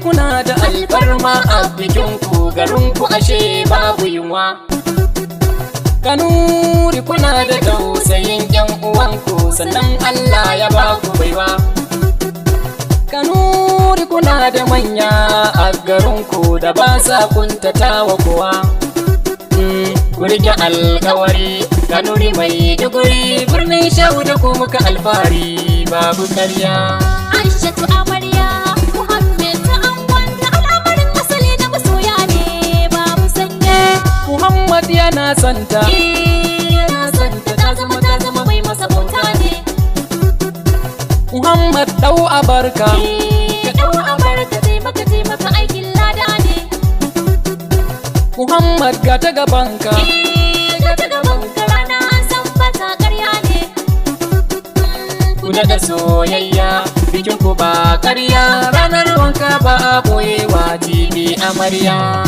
kuna da alfarma a bikinku, garinku ashe babu yunwa. Kanuri kuna da tausayin yan uwanku, sannan Allah ya baku baiwa. Kanuri kuna da manya a garinku da ba sa kuntatawa kowa. Ku rike alkawari, Kanuri mai duguri, birnin Shehu da ku muka alfahari babu karya. Aishatu amarya, Muhammad ta angonta, al'amarin asali na masoya ne babu sanye. Muhammad yana santa, yana santa, ta zama mai masa bauta ne. Muhammad dau abarka, ka dau abarka, taimaka aikin lada ne. Muhammad ga ta gabanka, ga ta gabanka, rana an san bata ƙarya ne. ku da soyayya, bikin ku ba ƙarya, ranar wanka ba a boyewa jibi amarya.